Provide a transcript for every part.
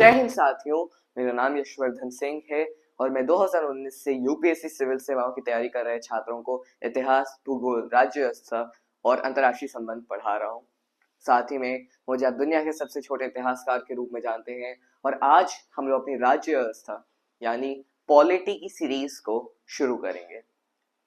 जय हिंद साथियों, मेरा नाम यशवर्धन सिंह है और मैं 2019 से यूपीएससी सिविल सेवाओं की तैयारी कर रहे छात्रों को इतिहास, भूगोल, राज्य व्यवस्था और अंतर्राष्ट्रीय संबंध पढ़ा रहा हूँ। साथ ही में मुझे आप दुनिया के सबसे छोटे इतिहासकार के रूप में जानते हैं और आज हम लोग अपनी राज्य व्यवस्था यानी पॉलिटी की सीरीज को शुरू करेंगे।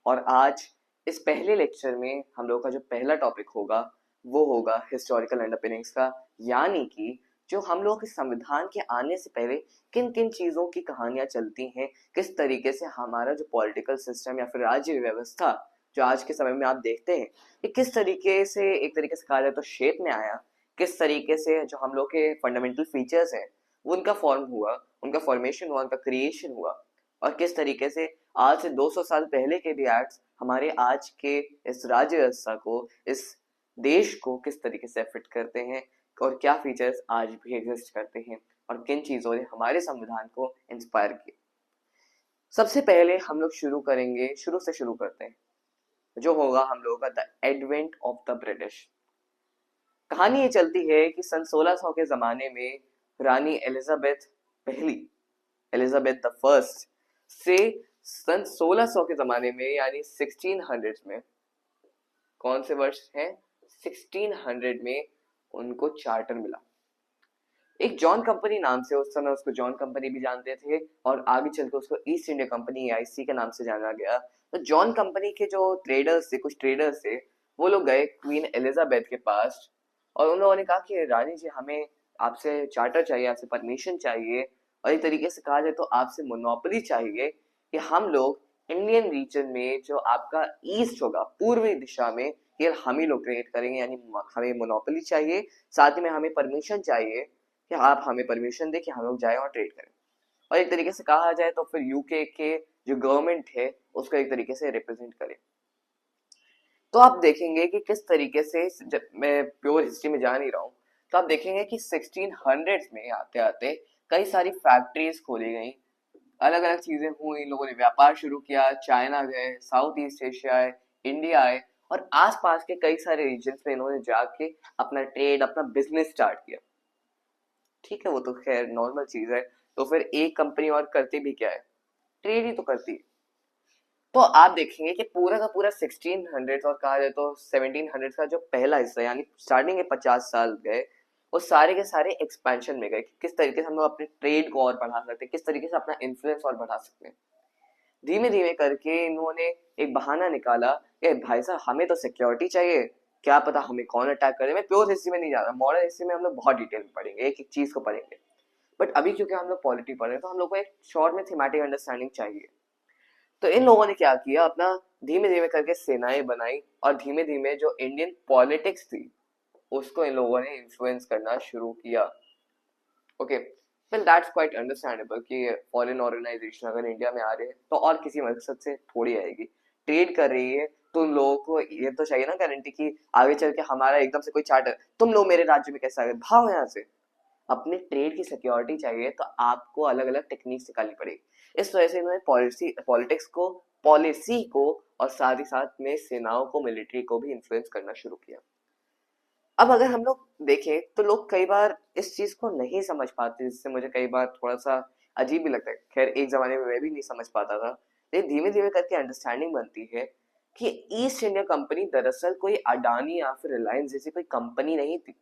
और आज इस पहले लेक्चर में हम लोग का जो पहला टॉपिक होगा वो होगा हिस्टोरिकल अंडरपिनिंग्स का, यानी कि जो हम लोग के संविधान के आने से पहले किन किन चीजों की कहानियां चलती हैं, किस तरीके से हमारा जो पॉलिटिकल सिस्टम या फिर राज्य व्यवस्था जो आज के समय में आप देखते हैं कि किस तरीके से, एक तरीके से कहा जाए तो शेप में आया, किस तरीके से जो हम लोग के फंडामेंटल फीचर्स हैं वो उनका फॉर्म हुआ, उनका फॉर्मेशन हुआ, उनका क्रिएशन हुआ, और किस तरीके से आज से 200 साल पहले के भी एक्ट्स हमारे आज के इस राज्य व्यवस्था को, इस देश को किस तरीके से अफेक्ट करते हैं और क्या फीचर्स आज भी एग्जिस्ट करते हैं और किन चीजों ने हमारे संविधान को इंस्पायर किया। सबसे पहले हम लोग शुरू करेंगे, शुरू से शुरू करते हैं, जो होगा हम लोगों का the advent of the British. कहानी ये चलती है कि सन 1600 के जमाने में रानी एलिजाबेथ पहली, एलिजाबेथ द फर्स्ट से सन 1600 के जमाने में यानी 1600 में, कौन से वर्ष है 1600 में, उनको चार्टर मिला। एक जॉन कंपनी नाम से, उस समय उसको जॉन कंपनी भी जानते थे और आगे चलकर उसको ईस्ट इंडिया कंपनी AIC के नाम से जाना गया। तो जॉन कंपनी के जो ट्रेडर्स थे, कुछ ट्रेडर्स थे, वो लोग गए क्वीन एलिजाबेथ के पास और उन लोगों ने कहा कि रानी जी हमें आपसे चार्टर चाहिए, आपसे परमिशन चाहिए और एक तरीके से कहा जाए तो आपसे मोनोपोली चाहिए कि हम लोग इंडियन रीजन में जो आपका ईस्ट होगा, पूर्वी दिशा में, ये हम ही लोग क्रिएट करेंगे, यानी हमें मोनोपोली चाहिए, साथ ही में हमें परमिशन चाहिए कि आप हमें परमिशन दे कि हम लोग जाए और ट्रेड करें। और एक तरीके से कहा जाए तो फिर यूके के जो गवर्नमेंट है उसको एक तरीके से रिप्रेजेंट करे। तो आप देखेंगे कि किस तरीके से, जब मैं प्योर हिस्ट्री में जा नहीं रहा हूँ, तो आप देखेंगे कि 1600 में आते आते कई सारी फैक्ट्रीज खोली गई, अलग अलग चीजें हुई, लोगों ने व्यापार शुरू किया, चाइना गए, साउथ ईस्ट एशिया आए, इंडिया आए और आसपास के कई सारे रीजन्स में इन्होंने जाके अपना ट्रेड, अपना बिजनेस स्टार्ट किया। ठीक है, वो तो खैर नॉर्मल चीज है। तो फिर एक कंपनी और करती भी क्या है, ट्रेड ही तो करती है। तो आप देखेंगे कि पूरा का पूरा 1600 और कहा जाए तो 1700 का जो पहला हिस्सा यानी स्टार्टिंग के 50 साल गए, वो सारे के सारे एक्सपेंशन में गए कि किस तरीके से हम लोग अपने ट्रेड को और बढ़ा सकते हैं, किस तरीके से अपना इन्फ्लुएंस और बढ़ा सकते हैं। धीमे धीमे करके इन्होंने एक बहाना निकाला कि भाई साहब हमें तो सिक्योरिटी चाहिए, क्या पता हमें कौन अटैक करे। मैं प्योर हिस्ट्री में नहीं जा रहा, मॉडर्न हिस्ट्री में हम लोग बहुत डिटेल में पढ़ेंगे, एक एक चीज को पढ़ेंगे, बट अभी क्योंकि हम लोग पॉलिटी पढ़ रहे हैं तो हम लोग को एक शॉर्ट में थीमेटिक अंडरस्टैंडिंग चाहिए। तो इन लोगों ने क्या किया, अपना धीमे धीमे करके सेनाएं बनाई और धीमे धीमे जो इंडियन पॉलिटिक्स थी उसको इन लोगों ने इन्फ्लुएंस करना शुरू किया। Okay, well that's quite understandable कि फॉरेन ऑर्गेनाइजेशन अगर इंडिया में आ रहे हैं तो और किसी मकसद से थोड़ी आएगी, ट्रेड कर रही है तो उन लोगों को ये तो चाहिए ना गारंटी कि आगे चल के हमारा एकदम से कोई चार्टर, तुम लोग मेरे राज्य में कैसे आ गए, भागो यहाँ से। अपने ट्रेड की सिक्योरिटी चाहिए तो आपको अलग अलग टेक्निक्स निकालनी पड़ेगी। इस वजह से इन्होंने पॉलिटिक्स को, पॉलिसी को और साथ ही साथ में सेनाओं को, मिलिट्री को भी इन्फ्लुएंस करना शुरू किया। अब अगर हम लोग देखें तो लोग कई बार इस चीज को नहीं समझ पाते, जिससे मुझे कई बार थोड़ा सा अजीब भी लगता है। खैर एक जमाने में मैं भी नहीं समझ पाता था, लेकिन धीमे धीमे करके अंडरस्टैंडिंग बनती है कि ईस्ट इंडिया कंपनी दरअसल कोई अडानी या फिर रिलायंस जैसी कोई कंपनी नहीं थी।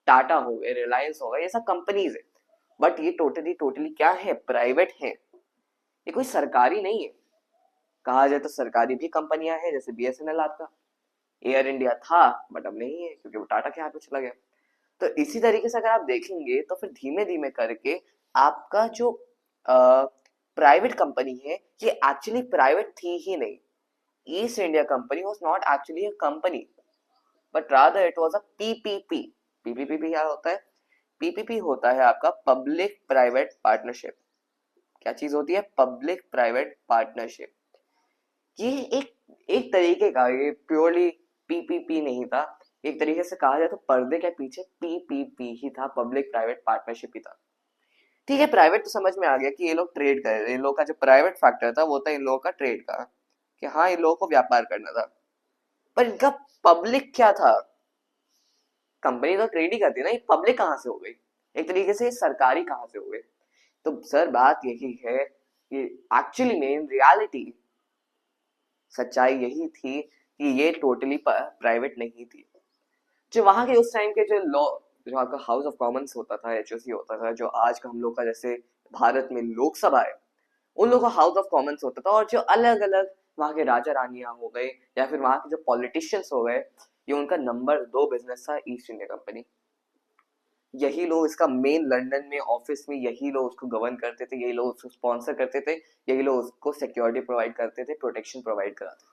टाटा हो गए, रिलायंस हो गए, ये सब कंपनीज है, बट ये टोटली टोटली क्या है, प्राइवेट है, ये कोई सरकारी नहीं है। कहा जाए तो सरकारी भी कंपनियां हैं, जैसे BSNL आपका, एयर इंडिया था बट अब नहीं है क्योंकि वो टाटा के हाथ में चला गया। तो इसी तरीके से अगर आप देखेंगे तो फिर धीमे धीमे करके आपका जो प्राइवेट कंपनी है ये एक्चुअली प्राइवेट थी ही नहीं। East India company was not actually a company but rather it was a PPP। PPP भी क्या होता है, PPP होता है आपका पब्लिक प्राइवेट पार्टनरशिप। क्या चीज होती है, पब्लिक प्राइवेट पार्टनरशिप। ये एक तरीके का, ये प्योरली PPP नहीं था, एक तरीके से कहा जाए तो पर्दे के पीछे PPP ही था, पब्लिक प्राइवेट पार्टनरशिप ही था। ठीक है, प्राइवेट तो समझ में आ गया कि ये लोग ट्रेड कर रहे हैं, इन लोगों का जो प्राइवेट फैक्टर था वो था इन लोगों का ट्रेड का, कि हाँ इन लोगों को व्यापार करना था। पर इनका पब्लिक क्या था, कंपनी तो ट्रेड ही करती है ना, ये पब्लिक कहाँ से हो गई। एक तरीके से सरकारी कहाँ से हुए? तो सर बात यही है कि एक्चुअली में इन रियलिटी सच्चाई यही थी कि ये टोटली प्राइवेट नहीं थी। जो वहां के उस टाइम के जो लॉ, जो आपका हाउस ऑफ कॉमन्स होता था, एचओसी होता था, जो आज का हम लोग का जैसे भारत में लोकसभा है, उन लोगों का हाउस ऑफ कॉमन्स होता था। और जो अलग अलग वहां के राजा रानियां हो गए या फिर वहां के जो पॉलिटिशियंस हो गए, ये उनका नंबर 2 बिजनेस था ईस्ट इंडिया कंपनी। यही लोग इसका मेन लंदन में ऑफिस में यही लोग उसको गवर्न करते थे, यही लोग उसको स्पॉन्सर करते थे, यही लोग उसको सिक्योरिटी प्रोवाइड करते थे, प्रोटेक्शन प्रोवाइड कराते थे।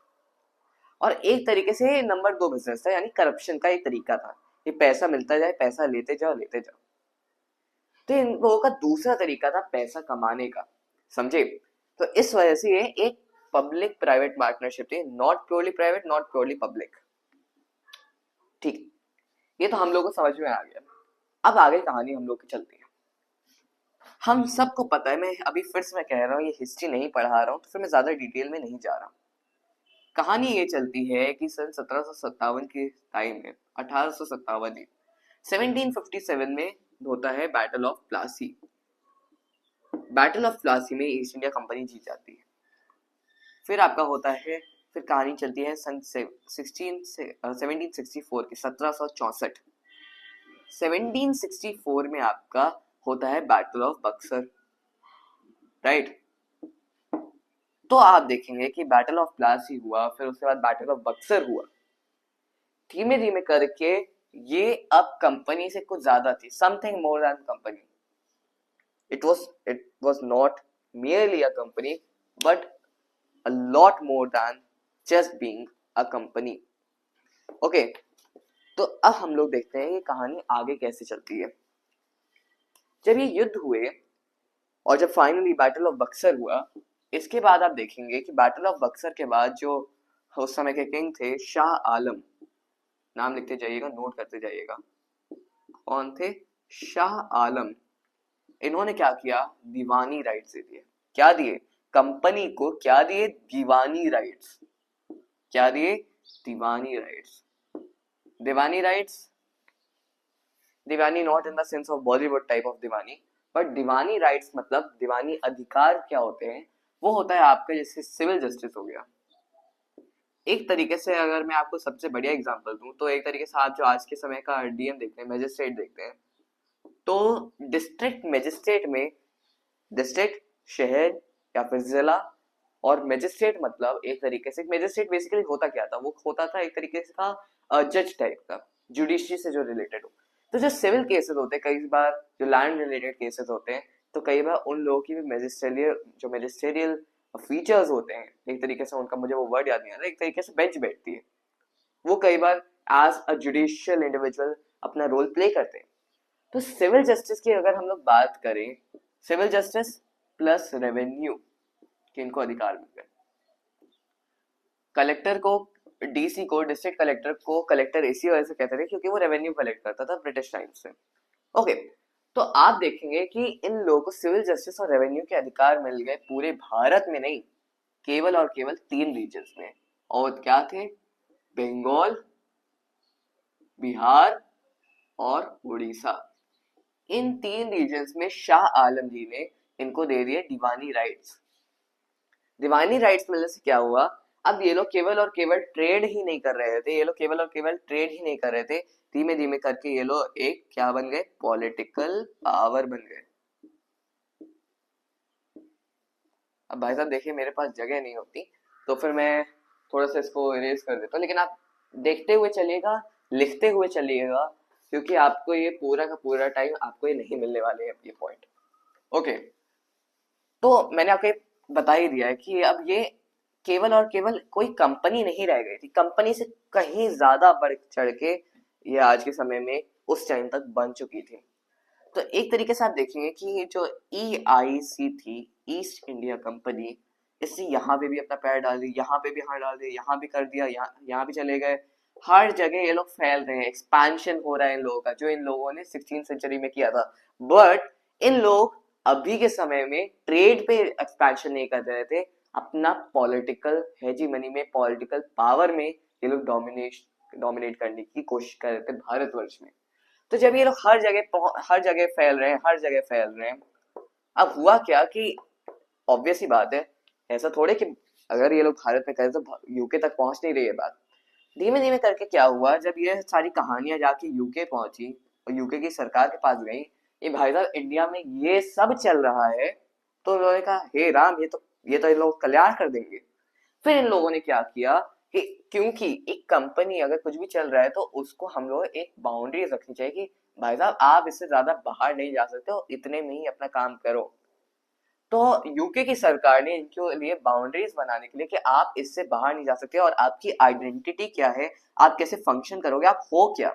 और एक तरीके से नंबर 2 बिजनेस था, यानी करप्शन का एक तरीका था कि पैसा मिलता जाए, पैसा लेते जाओ लेते जाओ। तो इन लोगों का दूसरा तरीका था पैसा कमाने का, समझे? तो इस वजह से ये एक पब्लिक प्राइवेट पार्टनरशिप थी, not purely private, not purely public. ठीक, ये तो हम लोग को समझ में आ गया। अब आगे कहानी हम लोग की चलती है। हम सबको पता है, मैं अभी फिर से मैं कह रहा हूँ, ये हिस्ट्री नहीं पढ़ा रहा हूँ, तो फिर मैं ज्यादा डिटेल में नहीं जा रहा हूँ। कहानी ये चलती है कि सन 1757 के टाइम में, 1857 ही, 1757 में होता है battle of Plassey. Battle of Plassey में ईस्ट इंडिया कंपनी जीत जाती है। फिर आपका होता है, फिर कहानी चलती है सन 1764 की, 1764। 1764 में आपका होता है बैटल ऑफ बक्सर, राइट? तो आप देखेंगे कि बैटल ऑफ प्लासी हुआ, फिर उसके बाद बैटल ऑफ बक्सर हुआ। धीमे धीमे करके ये अब कंपनी से कुछ ज्यादा थी, something more than company. it was not merely a company but a lot more than just being a company. Okay, तो अब हम लोग देखते हैं कि कहानी आगे कैसे चलती है। जब ये युद्ध हुए और जब फाइनली बैटल ऑफ बक्सर हुआ, इसके बाद आप देखेंगे कि बैटल ऑफ बक्सर के बाद जो उस समय के किंग थे शाह आलम, नाम लिखते जाइएगा, नोट करते जाइएगा, कौन थे? शाह आलम। इन्होंने क्या किया? दीवानी राइट्स दे दिए। क्या दिए? कंपनी को क्या दिए? दीवानी राइट्स। क्या दिए? Diwani rights. Diwani rights, Diwani not in the sense of Bollywood type of Diwani, but Diwani rights मतलब दीवानी अधिकार क्या होते हैं? वो होता है आपका जैसे सिविल जस्टिस हो गया। एक तरीके से अगर मैं आपको सबसे बढ़िया एग्जांपल दूं, तो एक तरीके से आप जो आज के समय का डीएम देखते हैं, मैजिस्ट्रेट देखते हैं, तो डिस्ट्रिक्ट मैजिस्ट्रेट में डिस्ट्रिक्ट, शहर या फिर जिला, और मैजिस्ट्रेट मतलब एक तरीके से, मैजिस्ट्रेट बेसिकली होता क्या था? वो होता था एक तरीके से का जज टाइप का, जुडिशरी से जो रिलेटेड हो। तो जो सिविल केसेस होते हैं, कई बार जो लैंड रिलेटेड केसेस होते हैं, तो कई बार उन लोगों की भी मैजिस्ट्रियल फीचर्स होते हैं, एक तरीके से उनका, मुझे वो वर्ड याद नहीं आ रहा, एक तरीके से बेंच बैठती है, वो कई बार एज अ जुडिशियल इंडिविजुअल अपना रोल प्ले करते हैं। तो सिविल जस्टिस की अगर हम लोग बात करें, सिविल जस्टिस प्लस रेवेन्यू के इनको अधिकार मिल गए। कलेक्टर को, डीसी को, डिस्ट्रिक्ट कलेक्टर को कलेक्टर इसी वजह से कहते थे क्योंकि वो रेवेन्यू कलेक्ट करता था ब्रिटिश टाइम से। ओके, तो आप देखेंगे कि इन लोगों को सिविल जस्टिस और रेवेन्यू के अधिकार मिल गए पूरे भारत में नहीं, केवल और केवल 3 रीजन्स में। और क्या थे? बंगाल, बिहार और उड़ीसा। इन 3 रीजन्स में शाह आलम जी ने इनको दे दिए दीवानी राइट्स। दीवानी राइट्स मिलने से क्या हुआ? अब ये लोग केवल और केवल ट्रेड ही नहीं कर रहे थे, ये लोग केवल और केवल ट्रेड ही नहीं कर रहे थे, धीमे धीमे करके ये लोग एक क्या बन गए? पॉलिटिकल पावर बन गए। अब भाई साहब देखिए, मेरे पास जगह नहीं होती तो फिर मैं थोड़ा सा इसको इरेज कर देता हूँ, लेकिन आप देखते हुए चलिएगा, लिखते हुए चलिएगा, क्योंकि आपको ये पूरा का पूरा टाइम आपको ये नहीं मिलने वाले हैं ये पॉइंट। ओके, तो मैंने आपको बता ही दिया है कि अब ये केवल और केवल कोई कंपनी नहीं रह गई थी, कंपनी से कहीं ज्यादा बढ़ चढ़ के ये आज के समय में उस टाइम तक बन चुकी थी। तो एक तरीके से आप देखेंगे कि जो EIC थी, ईस्ट इंडिया कंपनी, इससे यहाँ पे भी अपना पैर डाल दिया, यहाँ पे भी हाथ डाल दिया, यहाँ भी कर दिया, यहाँ भी चले गए, हर जगह ये लोग फैल रहे हैं, एक्सपेंशन हो रहा है इन लोगों का, जो इन लोगों ने 16th सेंचुरी में किया था। बट इन लोग अभी के समय में ट्रेड पे एक्सपेंशन नहीं कर रहे थे, अपना पॉलिटिकल हेजीमनी में, पॉलिटिकल पावर में ये लोग डोमिनेट करने की कोशिश कर रहे थे भारतवर्ष में। तो जब ये लोग हर जगह फैल रहे हैं, हर जगह फैल रहे हैं, अब हुआ क्या कि ऑब्वियस ही बात है, ऐसा थोड़े कि अगर ये लोग भारत में करें तो यूके तक पहुंच नहीं रही है बात। धीमे धीमे करके क्या हुआ, जब ये सारी कहानियां जाके यूके पहुंची और यूके की सरकार के पास गई, ये भाई साहब इंडिया में ये सब चल रहा है, तो उन्होंने कहा हे राम, ये तो इन लोग कल्याण कर देंगे। फिर इन लोगों ने क्या किया कि क्योंकि एक कंपनी अगर कुछ भी चल रहा है तो उसको हम लोग एक बाउंड्री रखनी चाहिए कि भाई साहब आप इससे ज्यादा बाहर नहीं जा सकते हो, इतने में ही अपना काम करो। तो यूके की सरकार ने इनके लिए बाउंड्रीज बनाने के लिए कि आप इससे बाहर नहीं जा सकते और आपकी आइडेंटिटी क्या है, आप कैसे फंक्शन करोगे, आप हो क्या,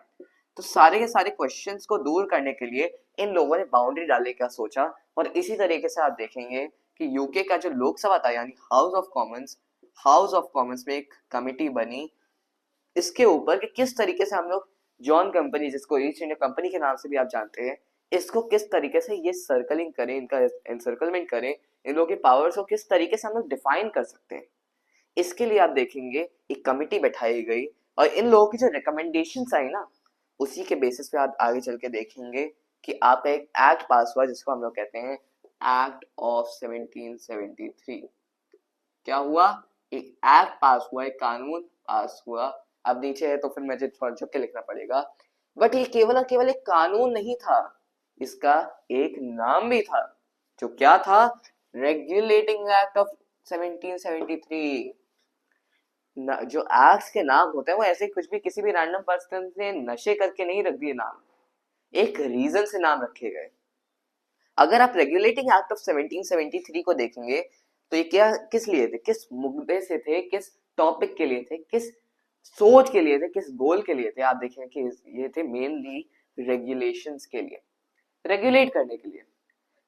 तो सारे के सारे क्वेश्चंस को दूर करने के लिए इन लोगों ने बाउंड्री डालने का सोचा। और इसी तरीके से आप देखेंगे कि यूके का जो लोकसभा था यानी हाउस ऑफ कॉमन्स में एक कमिटी बनी इसके ऊपर कि किस तरीके से हम लोग जॉन कंपनी, जिसको ईस्ट इंडिया कंपनी के नाम से भी आप जानते हैं, इसको किस तरीके से ये सर्कलिंग करें, इनका एनसर्कलमेंट करें, इन लोगों के पावर्स को किस तरीके से हम लोग डिफाइन कर सकते हैं। इसके लिए आप देखेंगे एक कमिटी बैठाई गई और इन लोगों की जो रिकमेंडेशंस आई ना, उसी के बेसिस पे आप आगे चल के देखेंगे कि आपका एक एक्ट पास हुआ जिसको हम लोग कहते हैं एक्ट ऑफ 1773। क्या हुआ, एक एक्ट पास हुआ, एक कानून पास हुआ। अब नीचे है तो फिर मुझे थोड़ा झुक के लिखना पड़ेगा, बट ये केवल और केवल एक कानून नहीं था, इसका एक नाम भी था, जो क्या था, रेगुलेटिंग एक्ट ऑफ 1773। जो एक्ट्स के नाम होते हैं वो ऐसे कुछ भी किसी भी रैंडम पर्सन ने नशे करके नहीं रख दिए नाम, एक रीजन से नाम रखे गए। अगर आप रेगुलेटिंग एक्ट ऑफ 1773 को देखेंगे तो ये क्या किस लिए थे, किस मुद्दे से थे, किस टॉपिक के लिए थे, किस सोच के लिए थे, किस गोल के लिए थे, आप देखें कि ये थे मेनली रेगुलेशंस के लिए, रेगुलेट करने के लिए,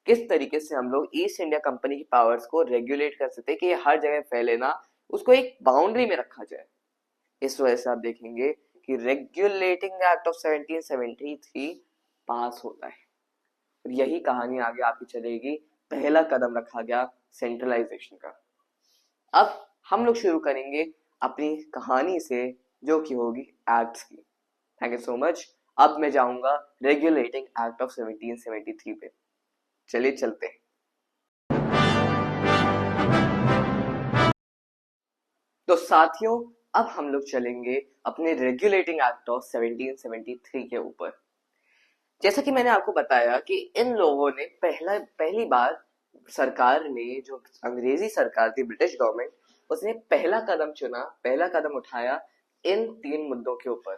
किस तरीके से हम लोग ईस्ट इंडिया कंपनी की पावर्स को रेगुलेट कर सकते हैं कि ये हर जगह फैले ना, उसको एक बाउंड्री में रखा जाए। इस वजह से आप देखेंगे कि रेगुलेटिंग एक्ट ऑफ 1773 पास होता है। यही कहानी आगे आपकी चलेगी, पहला कदम रखा गया सेंट्रलाइजेशन का। अब हम लोग शुरू करेंगे अपनी कहानी से जो कि होगी एक्ट्स की। Thank you so much. अब मैं जाऊंगा रेगुलेटिंग एक्ट ऑफ 1773 पे, चलिए चलते हैं। तो साथियों अब हम लोग चलेंगे अपने रेगुलेटिंग एक्ट ऑफ 1773 के ऊपर। जैसा कि मैंने आपको बताया कि इन लोगों ने पहली बार सरकार ने, जो अंग्रेजी सरकार थी, ब्रिटिश गवर्नमेंट, उसने पहला कदम चुना, पहला कदम उठाया इन 3 मुद्दों के ऊपर।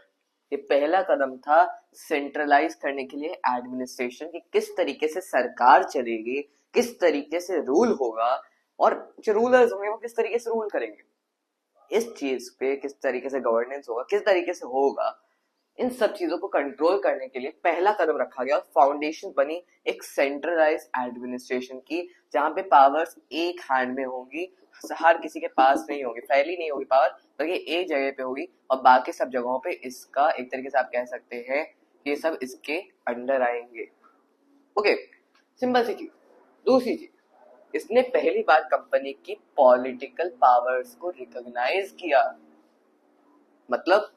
ये पहला कदम था सेंट्रलाइज करने के लिए एडमिनिस्ट्रेशन की, किस तरीके से सरकार चलेगी, किस तरीके से रूल होगा और जो रूलर्स होंगे वो किस तरीके से रूल करेंगे, इस चीज पे किस तरीके से गवर्नेंस होगा, किस तरीके से होगा, इन सब चीजों को कंट्रोल करने के लिए पहला कदम रखा गया और फाउंडेशन बनी एक सेंट्रलाइज एडमिनिस्ट्रेशन की, जहां पे पावर्स एक हैंड में होंगी, हर किसी के पास नहीं होगी, फैली नहीं होगी पावर, बल्कि एक जगह पे होगी और बाकी सब जगहों पे इसका एक तरीके से आप कह सकते हैं कि ये सब इसके अंडर आएंगे। ओके, सिंपल सी चीज। दूसरी चीज, इसने पहली बार कंपनी की पॉलिटिकल पावर्स को रिकॉग्नाइज किया। मतलब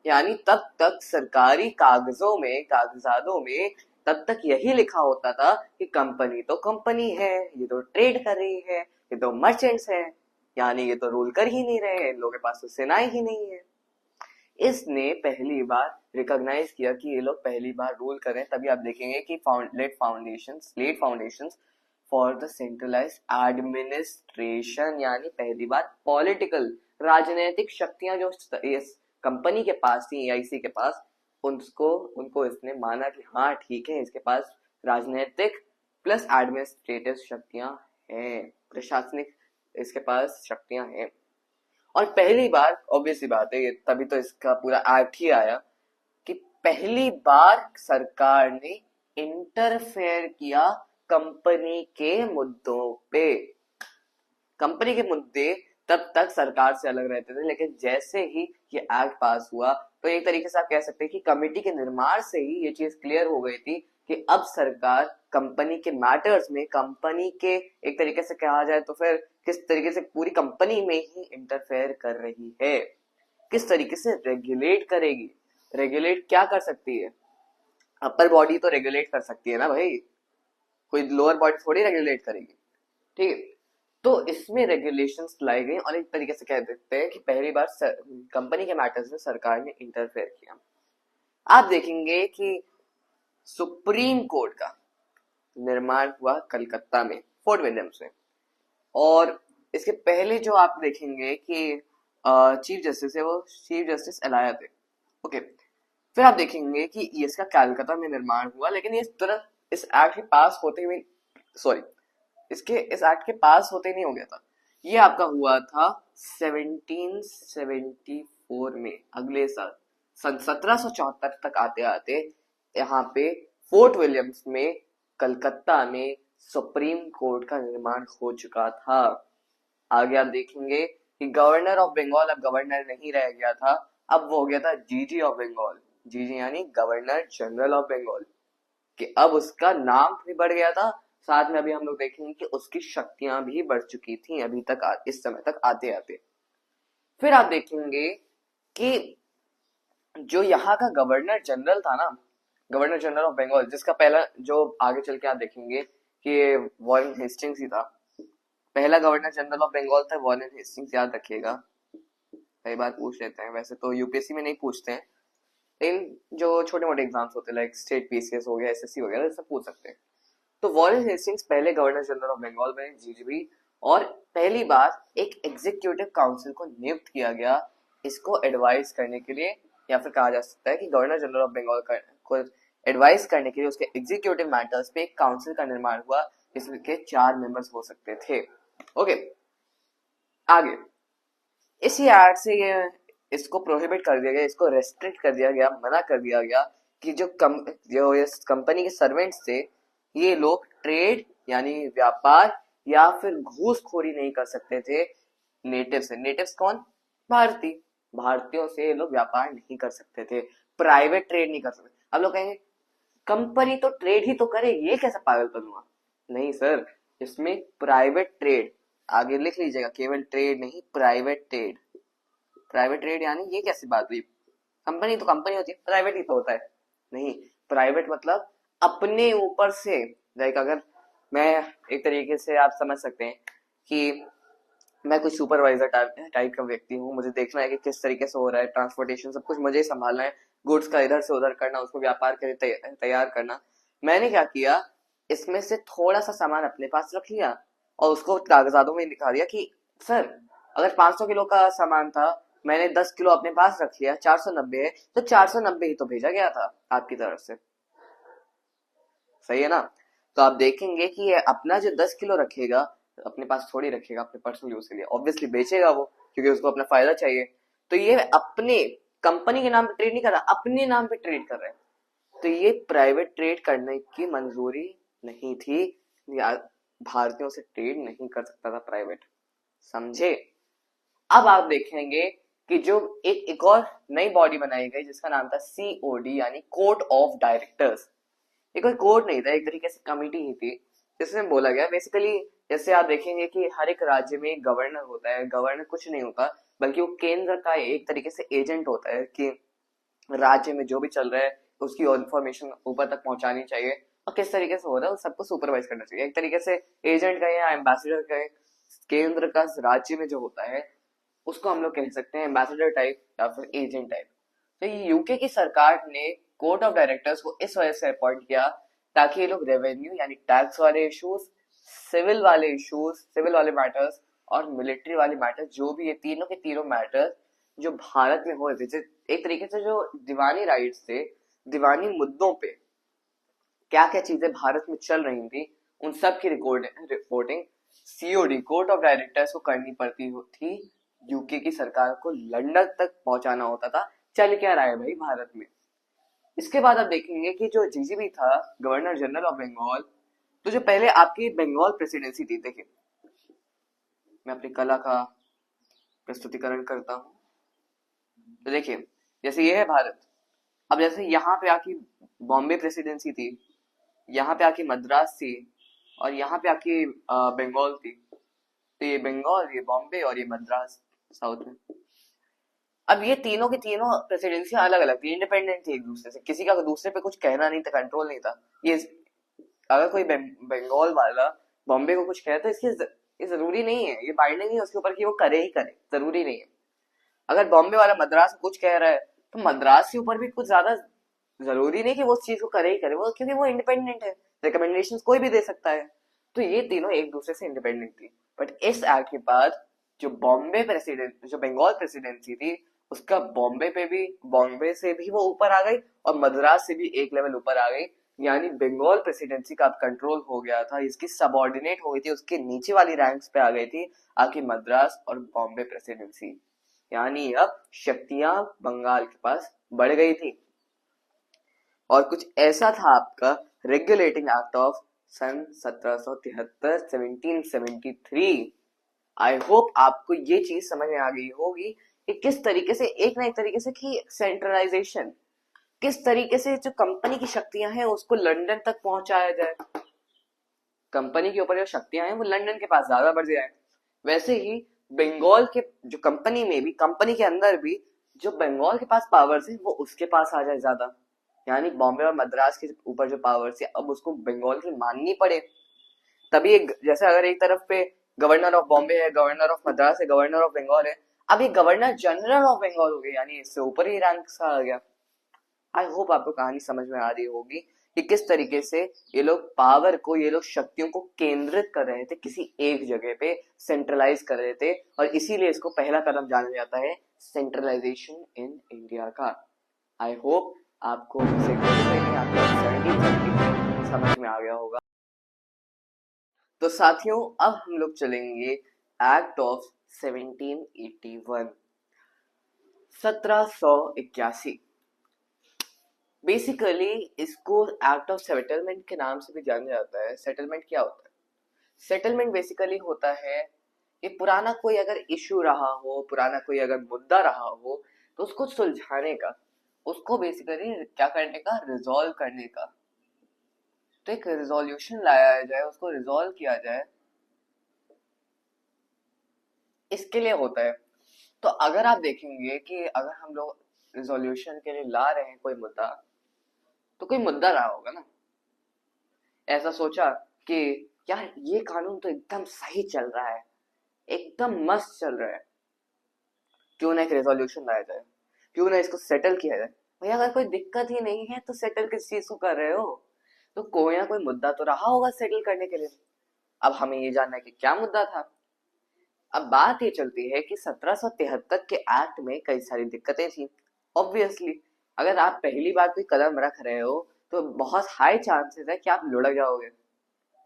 यानी तब तक सरकारी कागजातों में तब तक यही लिखा होता था कि कंपनी तो कंपनी है, ये तो ट्रेड कर रही है, ये तो मर्चेंट्स है, यानी ये तो रूल कर ही नहीं रहे हैं, इन लोगों के पास तो सेनाएं ही नहीं है। इसने पहली बार रिकॉग्नाइज किया कि ये लोग पहली बार रूल करें, तभी आप देखेंगे कि let foundations for the centralised administration, यानी पहली बार पॉलिटिकल, राजनीतिक शक्तियां जो इस कंपनी के पास थी, एआईसी के पास, उनको इसने माना कि हाँ ठीक है, इसके पास राजनीतिक प्लस एडमिनिस्ट्रेटिव शक्तियां हैं, प्रशासनिक इसके पास शक्तियां हैं। और पहली बार, ऑब्वियसली बात है, ये तभी तो इसका पूरा एक्ट ही आया कि पहली बार सरकार ने इंटरफेयर किया कंपनी के मुद्दों पे। कंपनी के मुद्दे तब तक सरकार से अलग रहते थे, लेकिन जैसे ही ये एक्ट पास हुआ तो एक तरीके से आप कह सकते हैं कि कमेटी के निर्माण से ही ये चीज क्लियर हो गई थी कि अब सरकार कंपनी के मैटर्स में, कंपनी के एक तरीके से कहा जाए तो फिर किस तरीके से पूरी कंपनी में ही इंटरफेयर कर रही है, किस तरीके से रेगुलेट करेगी। रेगुलेट क्या कर सकती है, अपर बॉडी तो रेगुलेट कर सकती है ना भाई, कोई लोअर बॉडी थोड़ी रेगुलेट करेगी। ठीक है, तो इसमें रेगुलेशंस लाई गई और एक तरीके से कह देते हैं कि पहली बार कंपनी के मैटर्स में सरकार ने इंटरफेयर किया। आप देखेंगे कि सुप्रीम कोर्ट का निर्माण हुआ कलकत्ता में, फोर्ट विलियम्स में। और इसके पहले जो आप देखेंगे कि चीफ जस्टिस है वो चीफ जस्टिस एलाया थे। ओके, फिर आप देखेंगे कि इसका कलकत्ता में निर्माण हुआ, लेकिन ये तुरंत इस एक्ट के पास होते हुए, सॉरी, इस एक्ट के पास होते नहीं हो गया था। ये आपका हुआ था 1774 में, अगले साल सन 1774 तक आते आते यहाँ पे फोर्ट विलियम्स में कलकत्ता में सुप्रीम कोर्ट का निर्माण हो चुका था। आगे आप देखेंगे कि गवर्नर ऑफ बंगाल अब गवर्नर नहीं रह गया था, अब वो हो गया था जीजी ऑफ बंगाल। जीजी यानी गवर्नर जनरल ऑफ बंगाल, कि अब उसका नाम भी बढ़ गया था, साथ में अभी हम लोग देखेंगे कि उसकी शक्तियां भी बढ़ चुकी थी अभी तक, इस समय तक आते आते। फिर आप देखेंगे कि जो यहाँ का गवर्नर जनरल था ना, गवर्नर जनरल ऑफ बंगाल, जिसका पहला, जो आगे चल के आप देखेंगे कि वॉरेन हेस्टिंग्स ही था, पहला गवर्नर जनरल ऑफ बंगाल था वॉरेन हेस्टिंग्स, याद रखिएगा। कई बार पूछ लेते हैं, वैसे तो यूपीएससी में नहीं पूछते हैं, लेकिन जो छोटे मोटे एग्जाम्स होते हैं लाइक स्टेट पीसीएस हो गया, एसएससी वगैरह, सब पूछ सकते हैं। तो वॉरेन हेस्टिंग्स पहले गवर्नर जनरल ऑफ बंगाल बने, जीजीबी, और पहली बार एक एग्जीक्यूटिव काउंसिल को नियुक्त किया गया इसको एडवाइस करने के लिए, या फिर कहा जा सकता है कि गवर्नर जनरल ऑफ बंगाल को एडवाइस करने के लिए उसके एग्जीक्यूटिव मैटर्स पे एक काउंसिल का निर्माण हुआ, जिसके 4 मेंबर्स हो सकते थे। ओके, आगे इसी एक्ट से ये इसको प्रोहिबिट कर दिया गया, इसको रेस्ट्रिक्ट कर दिया गया, मना कर दिया गया कि जो इस कंपनी के सर्वेंट्स थे, ये लोग ट्रेड यानी व्यापार या फिर घूसखोरी नहीं कर सकते थे नेटिव से। नेटिव्स कौन? भारतीय। भारतीयों से ये लोग व्यापार नहीं कर सकते थे, प्राइवेट ट्रेड नहीं कर सकते। अब लोग कहेंगे कंपनी तो ट्रेड ही तो करेगी, ये कैसा पागलपन हुआ? नहीं सर, इसमें प्राइवेट ट्रेड, आगे लिख लीजिएगा, केवल ट्रेड नहीं, प्राइवेट ट्रेड। प्राइवेट ट्रेड यानी ये कैसी बात हुई? कंपनी तो कंपनी होती है, प्राइवेट ही तो होता है। नहीं, प्राइवेट मतलब अपने ऊपर से, लाइक अगर मैं, एक तरीके से आप समझ सकते हैं कि मैं कुछ सुपरवाइजर टाइप का व्यक्ति हूँ, मुझे देखना है कि किस तरीके से हो रहा है ट्रांसपोर्टेशन, सब कुछ मुझे ही संभालना है, गुड्स का इधर से उधर करना, उसको व्यापार के लिए तैयार करना। मैंने क्या किया, इसमें से थोड़ा सा सामान अपने पास रख लिया और उसको कागजातों में दिखा दिया कि सर, अगर 500 किलो का सामान था, मैंने 10 किलो अपने पास रख लिया, 490 है, तो 490 ही तो भेजा गया था आपकी तरफ से। सही है ना? तो आप देखेंगे कि ये अपना जो 10 किलो रखेगा, अपने पास थोड़ी रखेगा अपने पर्सनल यूज के लिए, ऑब्वियसली बेचेगा वो, क्योंकि उसको अपना फायदा चाहिए। तो ये अपने कंपनी के नाम पे ट्रेड नहीं कर रहा, अपने नाम पे ट्रेड कर रहा है। तो ये प्राइवेट ट्रेड करने की मंजूरी नहीं थी, भारतीयों से ट्रेड नहीं कर सकता था प्राइवेट, समझे? अब आप देखेंगे कि जो एक और नई बॉडी बनाई गई जिसका नाम था सीओडी यानी कोर्ट ऑफ डायरेक्टर्स। ये कोई कोर्ट नहीं था, एक तरीके से कमिटी ही थी, जिसमें बोला गया बेसिकली, जैसे आप देखेंगे कि हर एक राज्य में एक गवर्नर होता है, गवर्नर कुछ नहीं होता बल्कि वो केंद्र का एक तरीके से एजेंट होता है कि राज्य में जो भी चल रहा है उसकी इंफॉर्मेशन ऊपर तक पहुंचानी चाहिए और किस तरीके से हो रहा है उस सबको सुपरवाइज करना चाहिए। एक तरीके से एजेंट का या एम्बेसडर का, केंद्र का राज्य में जो होता है उसको हम लोग कह सकते हैं एम्बेसडर टाइप या फिर एजेंट टाइप। तो यूके की सरकार ने कोर्ट ऑफ डायरेक्टर्स को इस वजह से अपॉइंट किया ताकि ये लोग रेवेन्यू यानी टैक्स वाले इश्यूज, सिविल वाले इश्यूज, सिविल वाले मैटर्स और मिलिट्री वाले मैटर्स, जो भी ये तीनों के तीनों मैटर्स जो भारत में हो रहे थे, एक तरीके से जो दीवानी राइट्स थे, दीवानी मुद्दों पे क्या क्या चीजें भारत में चल रही थी, उन सब की reporting COD court of directors को करनी पड़ती थी। यूके की सरकार को लंदन तक पहुंचाना होता था, चल क्या रहा है भाई भारत में। इसके बाद आप देखेंगे कि जो जीजीबी था, गवर्नर जनरल ऑफ बंगाल, तो जो पहले आपकी बंगाल प्रेसिडेंसी थी, देखिए मैं अपनी कला का प्रस्तुतिकरण करता हूँ। तो देखिए जैसे ये है भारत, अब जैसे यहाँ पे आकी बॉम्बे प्रेसिडेंसी थी, यहाँ पे आकी मद्रास थी और यहाँ पे आकी बंगाल थी। तो ये बंगाल, ये बॉम्बे और ये मद्रास साउथ में। अब ये तीनों की तीनों प्रेसिडेंसी अलग अलग थी, इंडिपेंडेंट थी एक दूसरे से, किसी का दूसरे पे कुछ कहना नहीं था, कंट्रोल नहीं था। ये अगर कोई बंगाल वाला बॉम्बे को कुछ कहे तो ये जरूरी नहीं है, ये बाइंडिंग नहीं है उसके ऊपर कि वो करे ही करे, जरूरी नहीं है। अगर बॉम्बे वाला मद्रास को कुछ कह रहा है तो मद्रास के ऊपर भी कुछ ज्यादा जरूरी नहीं कि वो उस चीज को करे ही करे, वो क्योंकि वो इंडिपेंडेंट है, रिकमेंडेशन कोई भी दे सकता है। तो ये तीनों एक दूसरे से इंडिपेंडेंट थी। बट इस एक्ट के बाद जो बंगाल प्रेसिडेंसी थी, उसका बॉम्बे से भी वो ऊपर आ गई और मद्रास से भी एक लेवल ऊपर आ गई। यानी बंगाल प्रेसिडेंसी का अब कंट्रोल हो गया था, इसकी सबऑर्डिनेट हो गई थी, उसके नीचे वाली रैंक्स पे आ गई थी आके मद्रास और बॉम्बे प्रेसिडेंसी। यानी अब शक्तियां बंगाल के पास बढ़ गई थी। और कुछ ऐसा था आपका रेगुलेटिंग एक्ट ऑफ सन 1773 1773। आई होप आपको ये चीज समझ में आ गई होगी कि किस तरीके से एक ना एक तरीके से कि सेंट्रलाइजेशन, किस तरीके से जो कंपनी की शक्तियां हैं उसको लंदन तक पहुंचाया जाए, कंपनी के ऊपर जो शक्तियां हैं वो लंदन के पास ज्यादा बढ़ जाए। वैसे ही बंगाल के जो कंपनी में भी, कंपनी के अंदर भी जो बंगाल के पास पावर्स है वो उसके पास आ जाए ज्यादा। यानी बॉम्बे और मद्रास के ऊपर जो पावर्स है अब उसको बंगाल की माननी पड़े। तभी एक जैसे अगर एक तरफ पे गवर्नर ऑफ बॉम्बे है, गवर्नर ऑफ मद्रास है, गवर्नर ऑफ बंगाल है, अब ये गवर्नर जनरल ऑफ बंगाल हो गए, यानी इससे ऊपर ही रैंक सा आ गया। आई होप आपको कहानी समझ में आ रही होगी कि किस तरीके से ये लोग शक्तियों को केंद्रित कर रहे थे, किसी एक जगह पे सेंट्रलाइज कर रहे थे, और इसीलिए इसको पहला कदम जाना जाता है सेंट्रलाइजेशन इन इंडिया का। आई होप आपको समझ में आ गया होगा। तो साथियों अब हम लोग चलेंगे एक्ट ऑफ 1781, 1781। बेसिकली इसको एक्ट ऑफ सेटलमेंट के नाम से भी जाना जाता है। सेटलमेंट क्या होता है? सेटलमेंट बेसिकली होता है कि पुराना कोई अगर इश्यू रहा हो, पुराना कोई अगर मुद्दा रहा हो, तो उसको सुलझाने का, उसको बेसिकली क्या करने का, रिजॉल्व करने का। तो एक रिजोल्यूशन लाया जाए, उसको रिजॉल्व किया जाए, इसके लिए होता है। तो अगर आप देखेंगे कि अगर हम लोग रिजोल्यूशन के लिए ला रहे हैं कोई मुद्दा, तो कोई मुद्दा रहा होगा ना, ऐसा सोचा कि यार ये कानून तो एकदम सही चल रहा है, एकदम मस्त चल रहा है, क्यों ना एक रेजोल्यूशन लाया जाए, क्यों ना इसको सेटल किया जाए। भैया अगर कोई दिक्कत ही नहीं है तो सेटल किस चीज को कर रहे हो? तो कोई ना कोई मुद्दा तो रहा होगा सेटल करने के लिए। अब हमें ये जानना है कि क्या मुद्दा था। अब बात ये चलती है कि 1773 के एक्ट में कई सारी दिक्कतें थी। ऑब्वियसली अगर आप पहली बार कोई कदम रख रहे हो तो बहुत हाई चांसेस है कि आप लुढ़क जाओगे,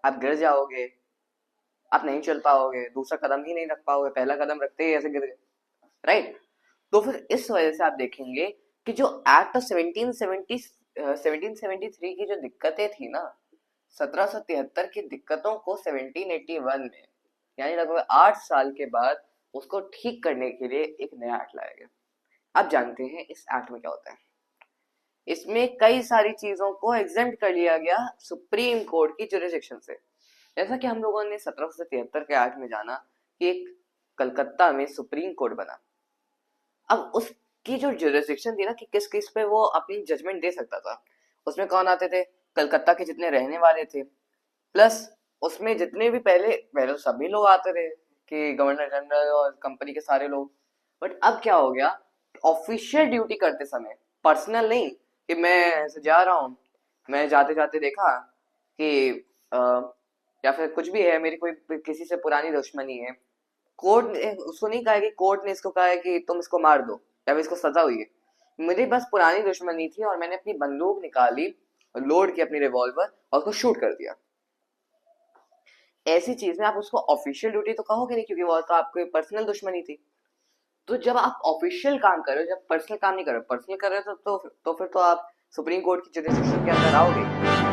आप गिर जाओगे, आप नहीं चल पाओगे, दूसरा कदम ही नहीं रख पाओगे, पहला कदम रखते ही ऐसे गिर गए, राइट? तो फिर इस वजह से आप देखेंगे कि जो एक्ट ऑफ 1773 की जो दिक्कतें थी ना, 1773 की दिक्कतों को 1781 में, यानी लगभग 8 साल के बाद, उसको ठीक करने के लिए एक नया एक्ट लाया गया। आप जानते हैं इस एक्ट में क्या होता है? इसमें कई सारी चीजों को एग्जेम्प्ट कर लिया गया सुप्रीम कोर्ट की जुरिडिक्शन से। जैसा कि हम लोगों ने 1773 के एक्ट में जाना कि एक कलकत्ता में सुप्रीम कोर्ट बना। अब उसकी जो जुरिडिक्शन थी ना कि किस किस पे वो अपनी जजमेंट दे सकता था, उसमें कौन आते थे? कलकत्ता के जितने रहने वाले थे, प्लस उसमें जितने भी पहले पहले तो सभी लोग आते थे कि गवर्नर जनरल और कंपनी के सारे लोग। बट अब क्या हो गया, ऑफिशियल ड्यूटी करते समय, पर्सनल नहीं कि मैं ऐसे जा रहा हूँ, मैं जाते जाते देखा कि अ, या फिर कुछ भी है, मेरी कोई किसी से पुरानी दुश्मनी है, कोर्ट ने उसको नहीं कहा है कि कोर्ट ने इसको कहा है कि तुम इसको मार दो या फिर इसको सजा हुई है। मेरी बस पुरानी दुश्मनी थी और मैंने अपनी बंदूक निकाली, लोड की अपनी रिवॉल्वर और उसको शूट कर दिया। ऐसी चीज में आप उसको ऑफिशियल ड्यूटी तो कहोगे नहीं, क्योंकि वो तो आपकी पर्सनल दुश्मनी थी। तो जब आप ऑफिशियल काम कर रहे हो, जब पर्सनल काम नहीं कर रहे हो, पर्सनल कर रहे हो तो फिर तो आप सुप्रीम कोर्ट की जुरिडिक्शन के अंदर आओगे।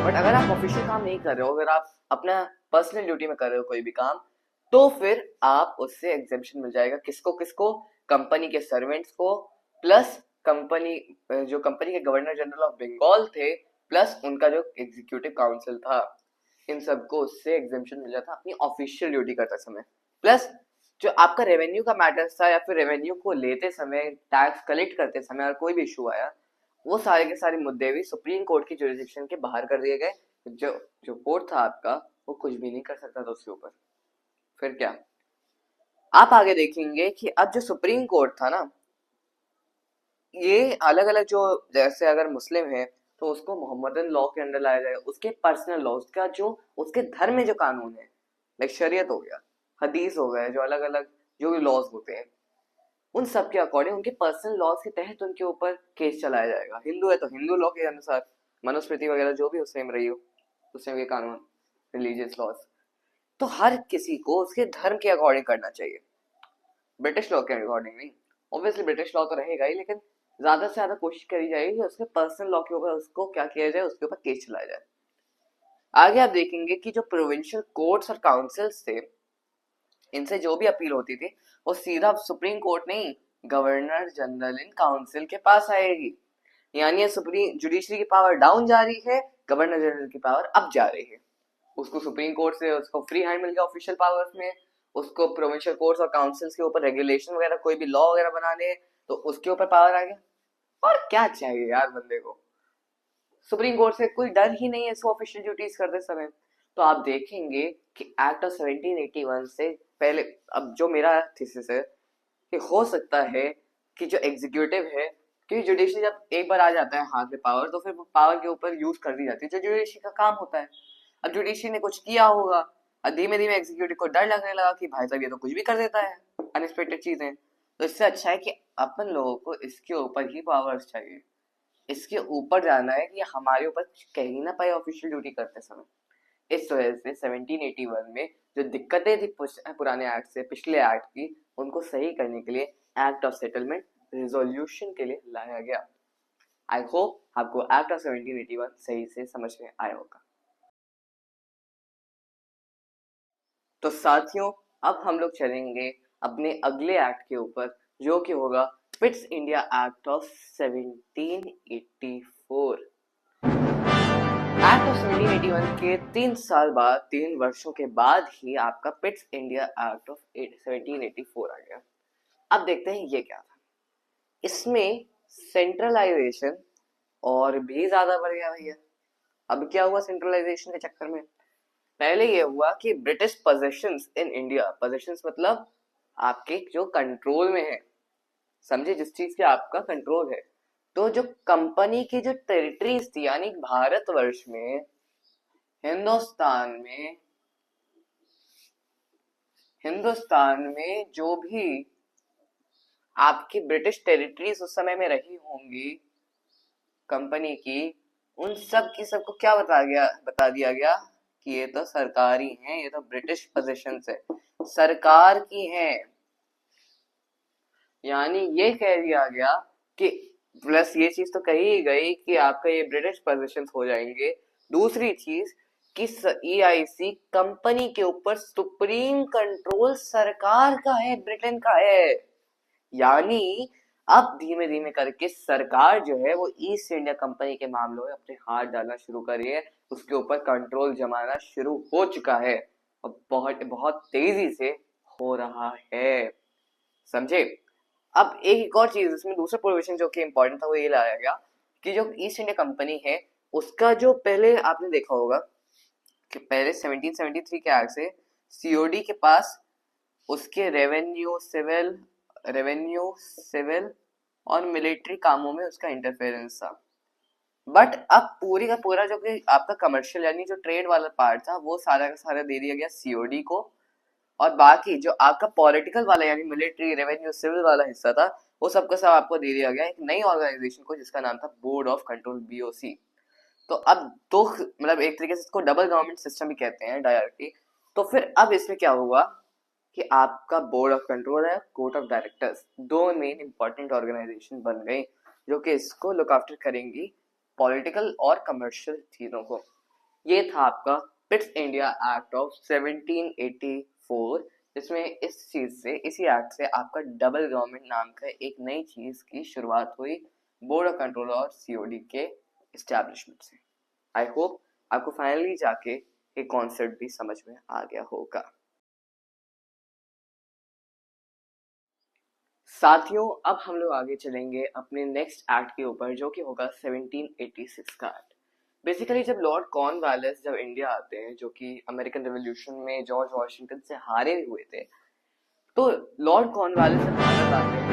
बट अगर आप ऑफिशियल काम नहीं कर रहे हो, अगर आप अपना पर्सनल ड्यूटी में कर रहे हो कोई भी काम, तो फिर आप उससे एग्जेम्पशन मिल जाएगा। किसको किसको? कंपनी के सर्वेंट्स को, प्लस कंपनी जो कंपनी के गवर्नर जनरल ऑफ बंगाल थे, प्लस उनका जो एग्जीक्यूटिव काउंसिल था, इन सबको उससे एग्जेम्पशन मिल जाता अपनी ऑफिशियल ड्यूटी करते समय। प्लस जो आपका रेवेन्यू का मैटर था या फिर रेवेन्यू को लेते समय, टैक्स कलेक्ट करते समय और कोई भी इशू आया, वो सारे के सारे मुद्दे भी सुप्रीम कोर्ट की जुरिडिक्शन के बाहर कर दिए गए। जो जो कोर्ट था आपका, वो कुछ भी नहीं कर सकता था उसके ऊपर। फिर क्या, आप आगे देखेंगे कि अब जो सुप्रीम कोर्ट था ना, ये अलग अलग जो, जैसे अगर मुस्लिम है तो उसको मोहम्मदन लॉ के अंडर लाया जाएगा, उसके पर्सनल लॉ, उसका जो उसके धर्म में जो कानून है, लाइक शरीयत हो गया, हदीस हो गया, जो अलग अलग जो भी लॉज होते हैं, उन सब के अकॉर्डिंग उनके पर्सनल लॉज के तहत उनके ऊपर केस चलाया जाएगा। हिंदू है तो हिंदू लॉ के अनुसार, मनुस्मृति वगैरह जो भी उस टाइम रही हो, उस टाइम के कानून, रिलीजियस लॉज, तो हर किसी को उसके धर्म के अकॉर्डिंग करना चाहिए, ब्रिटिश लॉ के अकॉर्डिंग नहीं। ऑब्वियसली ब्रिटिश लॉ तो रहेगा ही, लेकिन ज्यादा से ज्यादा कोशिश करी जाएगी कि उसके पर्सनल लॉ के ऊपर उसको क्या किया जाए, उसके ऊपर केस चलाया जाए। आगे आप देखेंगे कि जो प्रोविंशियल कोर्ट्स और काउंसिल्स थे, इनसे जो भी अपील होती थी वो सीधा सुप्रीम कोर्ट नहीं, गवर्नर जनरल इन काउंसिल के पास आएगी। यानी सुप्रीम जुडिशरी की पावर डाउन जा रही है, गवर्नर जनरल की पावर अप जा रही है। उसको सुप्रीम कोर्ट से उसको फ्री हैंड मिल गया ऑफिशियल पावर्स में, उसको प्रोविंशियल कोर्ट्स और काउंसिल्स के ऊपर रेगुलेशन वगैरह कोई भी लॉ वगैरह बनाने तो उसके ऊपर पावर आ गया। और क्या चाहिए यार बंदे को, सुप्रीम कोर्ट से कोई डर ही नहीं है इसको ऑफिशियल ड्यूटीज करते समय। तो आप देखेंगे कि एक्ट ऑफ 1781 से पहले, अब जो मेरा थीसिस है कि हो सकता है कि जो एग्जीक्यूटिव है, क्योंकि जुडिशरी जब एक बार आ जाता है हाथ में पावर, तो फिर पावर के ऊपर यूज कर दी जाती है, जो जुडिशरी का काम होता है। अब जुडिशरी ने कुछ किया होगा, अब धीमे धीमे एग्जीक्यूटिव को डर लगने लगा कि भाई साहब ये तो कुछ भी कर देता है, अनएक्सपेक्टेड चीजें, तो इससे अच्छा है कि अपन लोगों को इसके ऊपर ही पावर्स चाहिए, इसके ऊपर जाना है कि हमारे ऊपर कह ही ना पाए ऑफिशियल ड्यूटी करते समय। इस वजह से 1781 में जो दिक्कतें थी पुराने एक्ट से, पिछले एक्ट की, उनको सही करने के लिए एक्ट ऑफ सेटलमेंट रिजोल्यूशन के लिए लाया गया। आई होप आपको एक्ट ऑफ 1781 सही से समझ में आया होगा। तो साथियों, अब हम लोग चलेंगे अपने अगले एक्ट के ऊपर, जो कि होगा Pitt's India act of 1784। Act of 1781 के 3 साल बाद, 3 वर्षों के बाद ही आपका पिट्स इंडिया एक्ट ऑफ 1784 आ गया। अब देखते हैं ये क्या था। इसमें सेंट्रलाइजेशन और भी ज्यादा बढ़ गया भैया। अब क्या हुआ सेंट्रलाइजेशन के चक्कर में, पहले ये हुआ कि British possessions in India, possessions मतलब आपके जो कंट्रोल में है, समझे, जिस चीज के आपका कंट्रोल है, तो जो कंपनी की जो टेरिटरीज थी, यानी भारतवर्ष में, हिंदुस्तान में, जो भी आपकी ब्रिटिश टेरिटरीज उस समय में रही होंगी कंपनी की, उन सब की सबको क्या बता दिया गया कि ये तो सरकारी हैं, ये तो ब्रिटिश पोजीशन है, सरकार की हैं। यानी ये कह दिया गया कि, प्लस ये चीज तो कही ही गई कि आपका ये ब्रिटिश पोजीशन हो जाएंगे। दूसरी चीज कि ईआईसी कंपनी के ऊपर सुप्रीम कंट्रोल सरकार का है, ब्रिटेन का है। यानी अब धीमे धीमे करके सरकार जो है वो ईस्ट इंडिया कंपनी के मामलों में अपने हाथ डालना शुरू कर रही है, उसके ऊपर कंट्रोल जमाना शुरू हो चुका है, और बहुत बहुत तेजी से हो रहा है, समझे। अब एक और चीज इसमें, दूसरा प्रोविजन जो कि इंपॉर्टेंट था, वो ये लाया गया कि जो ईस्ट इंडिया कंपनी है, उसका जो पहले आपने देखा होगा कि पहले 1773 के एक्ट से सीओडी के पास उसके रेवेन्यू सिविल और मिलिट्री कामों में उसका इंटरफेरेंस था। बट अब पूरी का पूरा जो कि आपका कमर्शियल यानी जो ट्रेड वाला पार्ट था, वो सारा का सारा दे दिया गया सीओडी को, और बाकी जो आपका पॉलिटिकल वाला यानी मिलिट्री रेवेन्यू सिविल वाला हिस्सा था, वो सबका सब आपको दे दिया गया एक नई ऑर्गेनाइजेशन को, जिसका नाम था बोर्ड ऑफ कंट्रोल, बीओसी। तो अब दो, मतलब एक तरीके से इसको डबल गवर्नमेंट सिस्टम भी कहते हैं डायरेक्टली। तो फिर अब इसमें क्या हुआ कि आपका बोर्ड ऑफ कंट्रोल है, कोर्ट ऑफ डायरेक्टर्स, दो मेन इंपॉर्टेंट ऑर्गेनाइजेशन बन गई, जो कि इसको लुक आफ्टर करेंगी पॉलिटिकल और कमर्शियल चीजों को। ये था आपका पिट्स इंडिया एक्ट ऑफ 1784, जिसमें इस चीज से, इसी एक्ट से आपका डबल गवर्नमेंट नाम का एक नई चीज की शुरुआत हुई, बोर्ड ऑफ कंट्रोल और सीओडी के इस्टेब्लिशमेंट से। आई होप आपको फाइनली जाके एक कॉन्सेप्ट भी समझ में आ गया होगा। साथियों, अब हम लोग आगे चलेंगे अपने नेक्स्ट एक्ट के ऊपर, जो कि होगा 1786 का एक्ट। बेसिकली जब लॉर्ड कॉर्नवालिस जब इंडिया आते हैं, जो कि अमेरिकन रेवोल्यूशन में जॉर्ज वॉशिंगटन से हारे हुए थे, तो लॉर्ड कॉर्नवालिस जब भारत आते हैं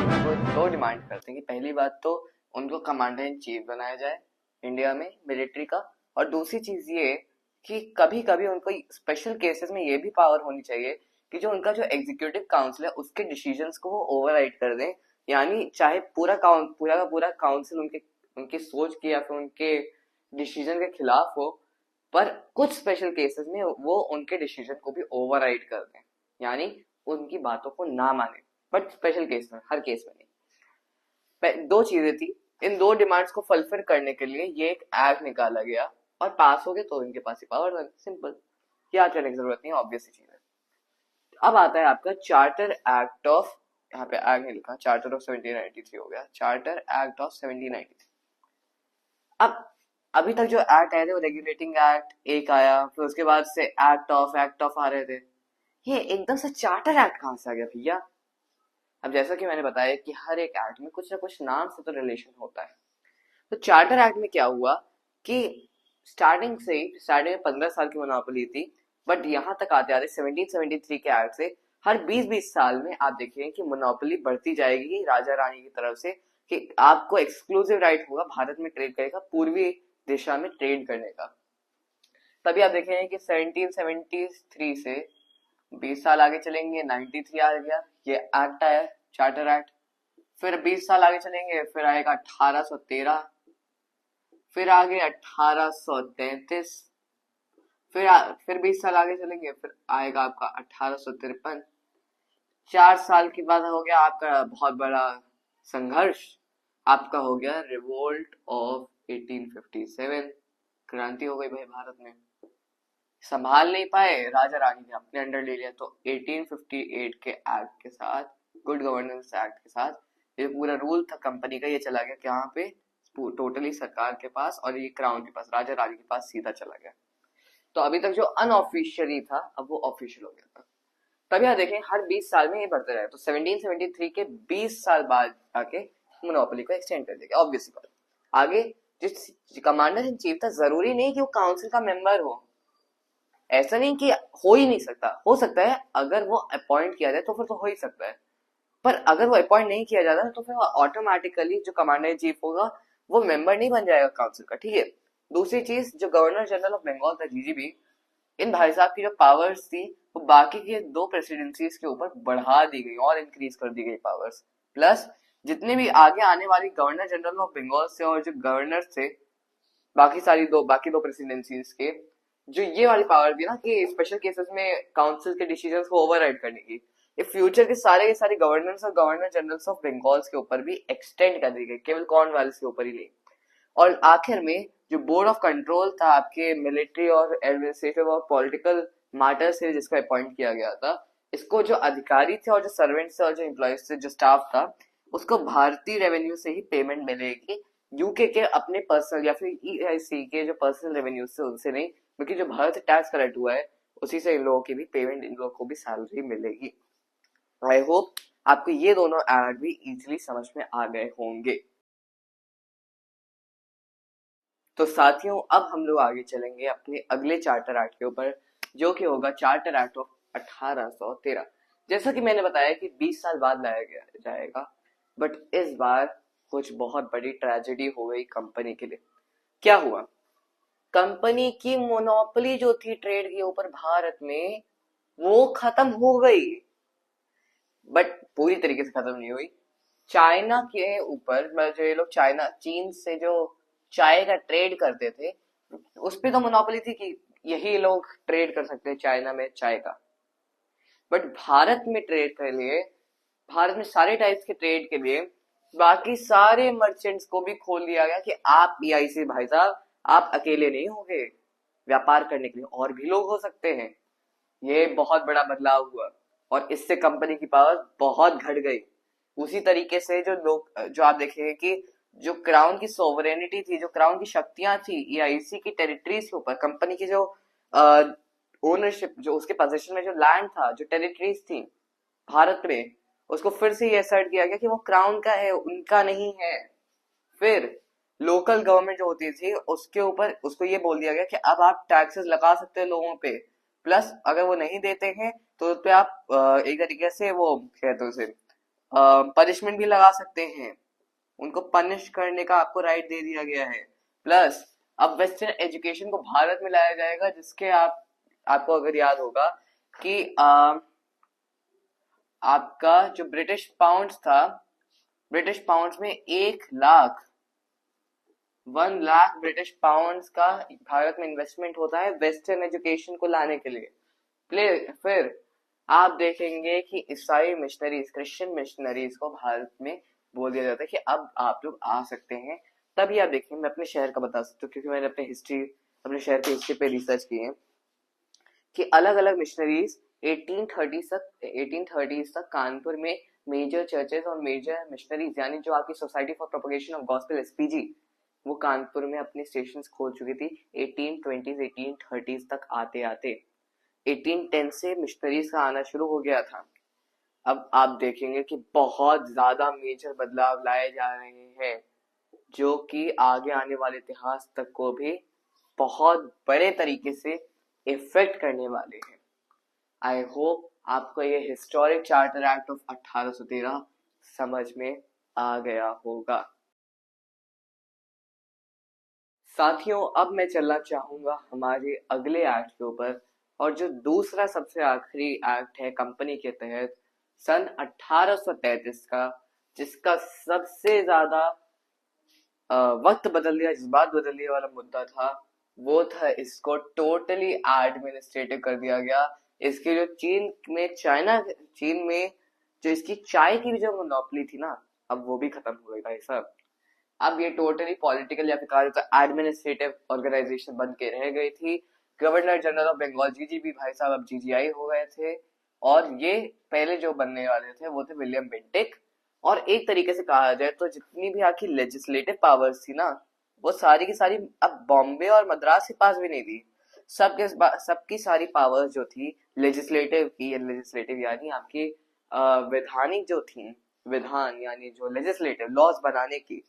तो वो दो डिमांड करते हैं कि पहली बात तो उनको कमांडर इन चीफ बनाया जाए इंडिया में मिलिट्री का, और दूसरी चीज ये कि कभी कभी उनको स्पेशल केसेस में ये भी पावर होनी चाहिए कि जो उनका जो एग्जीक्यूटिव काउंसिल है उसके डिसीजंस को वो ओवरराइड कर दें। यानी चाहे पूरा पूरा का पूरा काउंसिल उनके उनकी सोच के या फिर उनके डिसीजन के खिलाफ हो, पर कुछ स्पेशल केसेस में वो उनके डिसीजन को भी ओवरराइड कर दें, यानी उनकी बातों को ना माने, बट स्पेशल केस में, हर केस में नहीं। दो चीजें थी, इन दो डिमांड्स को फुलफिल करने के लिए ये एक एक्ट निकाला गया और पास हो गए, तो इनके पास ही पावर था। सिंपल, याद करने की जरूरत नहीं है, ऑब्वियस चीज है। अब आता है आपका चार्टर एक्ट ऑफ, यहाँ पे एक्ट नहीं लिखा, चार्टर ऑफ 1793 हो गया, चार्टर एक्ट ऑफ 1793। अब अभी तक जो एक्ट आए थे वो रेगुलेटिंग एक्ट एक आया, फिर उसके बाद से एक्ट ऑफ आ रहे थे, ये एकदम से चार्टर एक्ट कहां से आ गया भैया? अब जैसा कि मैंने बताया कि हर एक एक्ट में कुछ ना कुछ नाम से तो रिलेशन होता है। तो चार्टर एक्ट में क्या हुआ कि स्टार्टिंग में 15 साल की मोनोपोली थी, बट यहां तक आते आते 1773 के एक्ट से हर 20-20 साल में आप देखेंगे कि मोनोपोली बढ़ती जाएगी राजा रानी की तरफ से, कि आपको एक्सक्लूसिव राइट होगा भारत में ट्रेड करने का, पूर्वी दिशा में ट्रेड करने का। तभी आप देखेंगे कि 1773 से 20 साल आगे चलेंगे, 93 आ गया, ये एक्ट आया चार्टर एक्ट। फिर 20 साल आगे चलेंगे, फिर आएगा 1813, फिर आगे 1833, फिर 20 साल आगे चलेंगे, फिर आएगा आपका 1853। 4 साल के बाद हो गया आपका बहुत बड़ा संघर्ष, आपका हो गया रिवोल्ट ऑफ 1857, क्रांति हो गई भाई भारत में, संभाल नहीं पाए, राजा रानी ने अपने अंडर ले लिया। तो 1858 के एक्ट के साथ, गुड गवर्नेंस एक्ट के साथ, ये पूरा रूल था कंपनी का, ये चला गया यहाँ पे टोटली सरकार के पास, और ये क्राउन के पास, राजा रानी के पास सीधा चला गया। तो अभी तक जो अनऑफिशियली था, अब वो ऑफिशियल हो गया था। तभी यहाँ देखें हर 20 साल में ये बढ़ते रहे, तो 1773 के 20 साल बाद आके मोनोपोली को एक्सटेंड कर दिया, ऑब्वियसली बात। आगे जिस कमांडर इन चीफ था, जरूरी नहीं कि वो काउंसिल का मेंबर हो, ऐसा नहीं कि हो ही नहीं सकता, हो सकता है अगर वो अपॉइंट किया जाए तो फिर तो हो ही सकता है, पर अगर वो अपॉइंट नहीं किया जाता तो फिर ऑटोमेटिकली जो कमांडर इन चीफ होगा वो मेंबर नहीं बन जाएगा काउंसिल का, ठीक है। दूसरी चीज, जो गवर्नर जनरल ऑफ बंगाल था, जीजीबी, इन भाई साहब की जो पावर्स थी वो बाकी के दो प्रेसिडेंसीज के ऊपर बढ़ा दी गई और इंक्रीज कर दी गई पावर्स। प्लस जितने भी आगे आने वाली गवर्नर जनरल ऑफ बंगाल से और जो गवर्नर थे बाकी दो प्रेसिडेंसीज के, जो ये वाली पावर थी ना कि स्पेशल केसेस में काउंसिल के डिसीजंस को ओवरराइड करने की, ये फ्यूचर के सारे गवर्नर्स और गवर्नर जनरल्स ऑफ बंगाल के ऊपर भी एक्सटेंड कर दी गई, केवल कॉर्नवालिस के ऊपर ही नहीं। और आखिर में जो बोर्ड ऑफ कंट्रोल था आपके मिलिट्री और एडमिनिस्ट्रेटिव और पॉलिटिकल मैटर से, जिसको अपॉइंट किया गया था, इसको जो अधिकारी थे और जो सर्वेंट्स थे और जो एम्प्लॉयज थे, जो स्टाफ था, उसको भारतीय रेवेन्यू से ही पेमेंट मिलेगी, यूके के अपने पर्सनल या फिर ईआईसी के जो पर्सनल रेवेन्यू से उनसे नहीं, क्योंकि जो भारत टैक्स कलेक्ट हुआ है उसी से इन लोगों की भी पेमेंट, इन लोगों को भी सैलरी मिलेगी। आई होप आपको ये दोनों एक्ट भी इजीली समझ में आ गए होंगे। तो साथियों, अब हम लोग आगे चलेंगे अपने अगले चार्टर एक्ट के ऊपर, जो कि होगा चार्टर एक्ट ऑफ 1813। जैसा कि मैंने बताया कि 20 साल बाद लाया गया जाएगा, बट इस बार कुछ बहुत बड़ी ट्रेजेडी हो गई कंपनी के लिए। क्या हुआ? कंपनी की मोनोपोली जो थी ट्रेड के ऊपर भारत में, वो खत्म हो गई, बट पूरी तरीके से खत्म नहीं हुई। चाइना के ऊपर, जो ये लोग चीन से जो चाय का ट्रेड करते थे, उस पे तो मोनोपोली थी कि यही लोग ट्रेड कर सकते हैं चाइना में चाय का, बट भारत में ट्रेड के लिए, भारत में सारे टाइप्स के ट्रेड के लिए बाकी सारे मर्चेंट्स को भी खोल दिया गया कि आप ईआईसी भाई साहब, आप अकेले नहीं होंगे व्यापार करने के लिए, और भी लोग हो सकते हैं। ये बहुत बड़ा बदलाव हुआ और इससे कंपनी की पावर बहुत घट गई। उसी तरीके से जो आप देखेंगे कि जो क्राउन की सोवरेनिटी थी, जो क्राउन की शक्तियां थी ईआईसी की टेरिटरीज के ऊपर, कंपनी की जो ओनरशिप, जो उसके पोजीशन में जो लैंड था, जो टेरिटरीज थी भारत में, उसको फिर से ये असर्ट किया गया कि वो क्राउन का है, उनका नहीं है। फिर लोकल गवर्नमेंट जो होती थी उसके ऊपर उसको ये बोल दिया गया कि अब आप टैक्सेस लगा सकते हैं लोगों पे, प्लस अगर वो नहीं देते हैं तो उस पे आप एक तरीके से वो कहते हैं उसे पनिशमेंट भी लगा सकते हैं, उनको पनिश करने का आपको राइट दे दिया गया है। प्लस अब वेस्टर्न एजुकेशन को भारत में लाया जाएगा, जिसके आपको अगर याद होगा कि आपका जो ब्रिटिश पाउंड्स था, ब्रिटिश पाउंड्स में 1 लाख ब्रिटिश पाउंड्स का भारत में इन्वेस्टमेंट होता है वेस्टर्न एजुकेशन को लाने के लिए। फिर आप देखेंगे कि ईसाई मिशनरीज, क्रिश्चियन मिशनरीज को भारत में बोल दिया जाता है कि अब आप लोग आ सकते हैं। तभी आप देखेंगे, मैं अपने शहर का बता सकता हूँ क्योंकि मैंने अपने शहर की हिस्ट्री पे रिसर्च की है कि अलग अलग मिशनरीज 1830 तक कानपुर में मेजर चर्चेस और मेजर मिशनरीज, यानी जो आपकी society for propagation of gospel SPG, वो कानपुर में अपने स्टेशन खोल चुकी थी 1820s 1830s तक। आते आते 1810 से मिशनरीज का आना शुरू हो गया था। अब आप देखेंगे कि बहुत ज्यादा मेजर बदलाव लाए जा रहे हैं जो कि आगे आने वाले इतिहास तक को भी बहुत बड़े तरीके से इफेक्ट करने वाले हैं। आई होप आपको ये हिस्टोरिक चार्टर एक्ट ऑफ 1813 समझ में आ गया होगा। साथियों, अब मैं चलना चाहूंगा हमारे अगले एक्ट के ऊपर, और जो दूसरा सबसे आखिरी एक्ट है कंपनी के तहत सन 1833 का, जिसका सबसे ज्यादा वक्त बदल दिया, जज्बात बदल दिया वाला मुद्दा था, वो था इसको टोटली एडमिनिस्ट्रेटिव कर दिया गया। इसकी जो चीन में जो इसकी चाय की भी जो मोनोपोली थी ना, अब वो भी खत्म हो गई भाई साहब। अब ये टोटली पॉलिटिकल या फिर कहा जाता एडमिनिस्ट्रेटिव ऑर्गेनाइजेशन बन के रह गई थी। Governor general of Bengal GGB भाई साहब अब जीजीआई हो गए थे, और ये पहले जो बनने वाले थे वो थे विलियम बेंटिक। और एक तरीके से कहा जाए तो जितनी भी आपकी लेजिस्लेटिव पावर्स थी ना, वो सारी की सारी अब बॉम्बे और मद्रास के पास भी नहीं थी। सबकी सारी पावर्स जो थी लेजिस्लेटिव यानी आपकी वैधानिक जो थी, विधान यानी जो लेजिस्लेटिव लॉज बनाने की,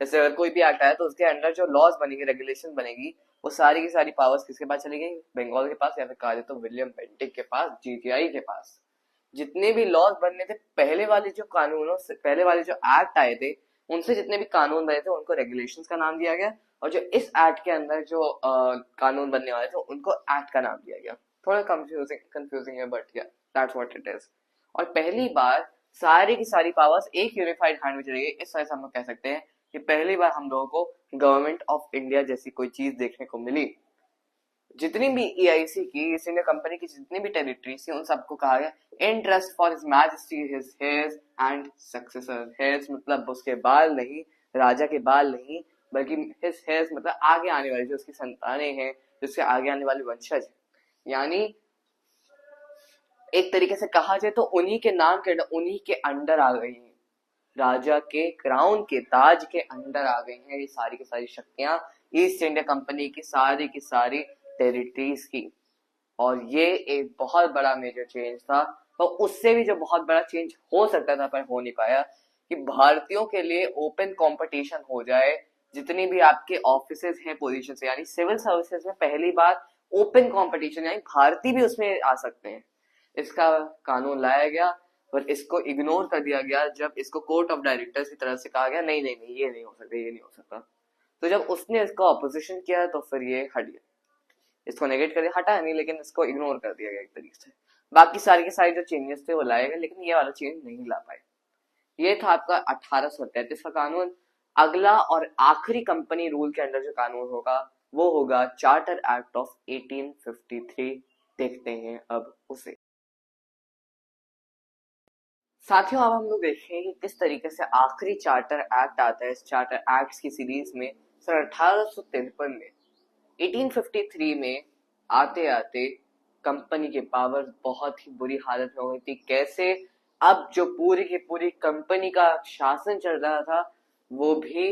जैसे अगर कोई भी एक्ट आया तो उसके अंडर जो लॉज बनेगी, रेगुलेशन बनेगी, वो सारी की सारी पावर्स किसके पास चली गई? बंगाल के पास, या फिर कहा जाए तो विलियम बेंटिक के पास, जीटीआई के पास। जितने भी लॉज बनने थे, पहले वाले जो एक्ट आए थे, उनसे जितने भी कानून बने थे उनको रेगुलेशंस का नाम दिया गया, और जो इस एक्ट के अंदर जो कानून बनने वाले थे उनको एक्ट का नाम दिया गया। थोड़ा कंफ्यूजिंग है, बट या दैट्स व्हाट इट इज। और पहली बार सारी की सारी पावर्स एक यूनिफाइड हैंड में चली गई। इस तरह से हम लोग कह सकते हैं कि पहली बार हम लोगों को गवर्नमेंट ऑफ इंडिया जैसी कोई चीज देखने को मिली। जितनी भी ईआईसी की, ईस्ट इंडिया कंपनी की जितनी भी टेरिटरीज थी, उन सबको कहा गया in trust for his majesty his hairs and successor. Hairs मतलब उसके बाल नहीं, राजा के बाल नहीं, बल्कि हिज हेयर्स मतलब आगे आने वाले जो उसकी संतानें हैं, जो उसके आगे आने वाले वंशज, यानी एक तरीके से कहा जाए तो उन्हीं के नाम के उन्हीं के अंडर आ गई हैं, राजा के क्राउन के ताज के अंडर आ गई हैं ये सारी की सारी शक्तियां ईस्ट इंडिया कंपनी की सारी टेरिटरीज की। और ये एक बहुत बड़ा मेजर चेंज था, और उससे भी जो बहुत बड़ा चेंज हो सकता था पर हो नहीं पाया, कि भारतीयों के लिए ओपन कंपटीशन हो जाए। जितनी भी आपके ऑफिसेज हैं पोजीशन से, यानी सिविल सर्विसेज में पहली बार ओपन कंपटीशन, यानी भारतीय भी उसमें आ सकते हैं, इसका कानून लाया गया। पर इसको इग्नोर कर दिया गया जब इसको कोर्ट ऑफ डायरेक्टर्स की तरफ से कहा गया नहीं नहीं नहीं, ये नहीं हो सकता, ये नहीं हो सकता। तो जब उसने इसका ऑपोजिशन किया तो फिर ये हट गया, इसको नेगेट कर दिया, हटा नहीं लेकिन इसको इग्नोर कर दिया गया एक तरीके से। बाकी सारे के सारे जो चेंजेस थे वो लाए गए, लेकिन ये वाला चेंज नहीं ला पाए। ये था आपका 1833 का कानून। अगला और आखिरी कंपनी रूल के अंदर जो कानून होगा वो होगा चार्टर एक्ट ऑफ 1853। देखते हैं अब उसे। साथियों, अब हम लोग देखें कि किस तरीके से आखिरी चार्टर एक्ट आता है इस चार्टर एक्ट्स की सीरीज में। सन 1853 में 1853 में आते आते कंपनी के पावर बहुत ही बुरी हालत में हो गई थी। कैसे? अब जो पूरी की पूरी कंपनी का शासन चल रहा था वो भी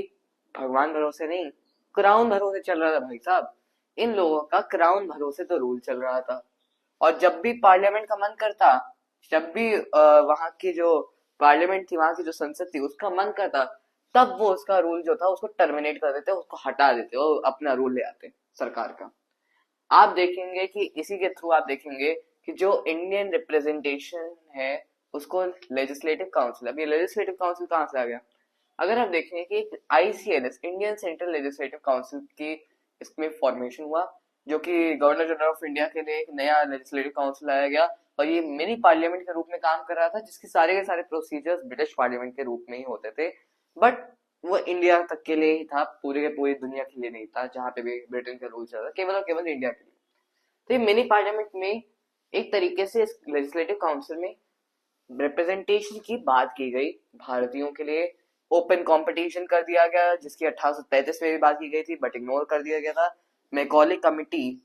भगवान भरोसे नहीं, क्राउन भरोसे चल रहा था भाई साहब। इन लोगों का क्राउन भरोसे तो रूल चल रहा था, और जब भी पार्लियामेंट का मन करता, जब भी वहां की जो पार्लियामेंट थी, वहां की जो संसद थी, उसका मन करता तब वो उसका रूल जो था उसको टर्मिनेट कर देते, उसको हटा देते और अपना रूल ले आते सरकार का। आप देखेंगे कि इसी के थ्रू आप देखेंगे कि जो इंडियन रिप्रेजेंटेशन है उसको लेजिस्लेटिव काउंसिल, अब ये लेजिस्लेटिव काउंसिल कहाँ से आ गया? अगर आप देखें कि आईसीएलएस, इंडियन सेंट्रल लेजिस्लेटिव काउंसिल की इसमें फॉर्मेशन हुआ, जो कि गवर्नर जनरल ऑफ इंडिया के लिए एक नया लेजिस्लेटिव काउंसिल लाया गया, और ये मिनी पार्लियामेंट के रूप में काम कर रहा था, जिसके सारे के सारे प्रोसीजर्स ब्रिटिश पार्लियामेंट के रूप में ही होते थे, बट वो इंडिया तक के लिए ही था, पूरी के पूरी दुनिया के लिए नहीं था, जहां पे भी ब्रिटेन का रूल चल रहा, केवल और केवल इंडिया के लिए। तो ये मिनी पार्लियामेंट में एक तरीके से इस लेजिस्लेटिव काउंसिल में रिप्रेजेंटेशन की बात की गई भारतीयों के लिए, ओपन कंपटीशन कर दिया गया, जिसकी 1833 में भी बात की गई थी बट इग्नोर कर दिया गया था। मैकॉले कमिटी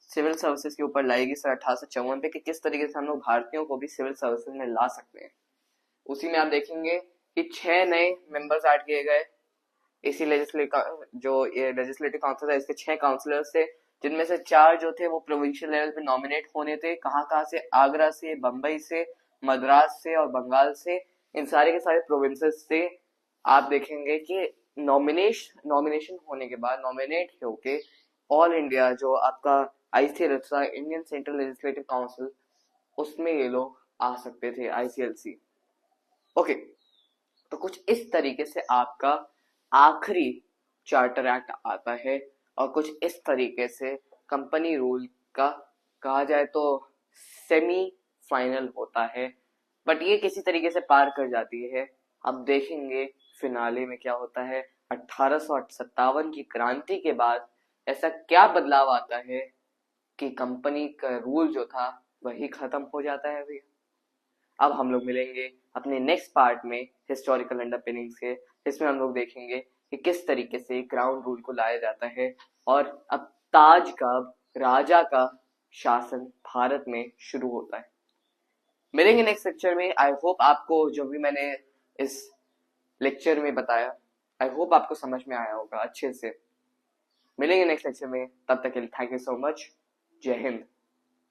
सिविल सर्विसेज के ऊपर लाई गई सर 1854 पे कि किस तरीके से हम लोग भारतीयों को भी सिविल सर्विसेज में ला सकते हैं। उसी में आप देखेंगे कि 6 नए मेंबर्स ऐड किए गए इसी लेजिस्लेटिव काउंसिल है, इसके 6 काउंसिलर्स थे, जिनमें से 4 जो थे वो प्रोविंशियल लेवल पे नॉमिनेट होने थे। कहाँ से? आगरा से, बम्बई से, मद्रास से और बंगाल से, इन सारे के सारे प्रोविंसेस से। आप देखेंगे कि नॉमिनेशन होने के बाद, नॉमिनेट होके ऑल इंडिया जो आपका आईसीएल था, इंडियन सेंट्रल लेजिस्लेटिव काउंसिल, उसमें ये लोग आ सकते थे, आईसीएलसी। ओके, तो कुछ इस तरीके से आपका आखिरी चार्टर एक्ट आता है, और कुछ इस तरीके से कंपनी रूल का कहा जाए तो सेमी फाइनल होता है, बट ये किसी तरीके से पार कर जाती है। अब देखेंगे फिनाले में क्या होता है। 1857 की क्रांति के बाद ऐसा क्या बदलाव आता है कि कंपनी का रूल जो था वही खत्म हो जाता है भैया। अब हम लोग मिलेंगे अपने नेक्स्ट पार्ट में हिस्टोरिकल अंडरपिनिंग्स के, जिसमें हम लोग देखेंगे कि किस तरीके से क्राउन रूल को लाया जाता है, और अब ताज का, राजा का शासन भारत में शुरू होता है। मिलेंगे नेक्स्ट लेक्चर में। आई होप आपको जो भी मैंने इस लेक्चर में बताया, आई होप आपको समझ में आया होगा अच्छे से। मिलेंगे नेक्स्ट लेक्चर में, तब तक के लिए थैंक यू सो मच। जय हिंद।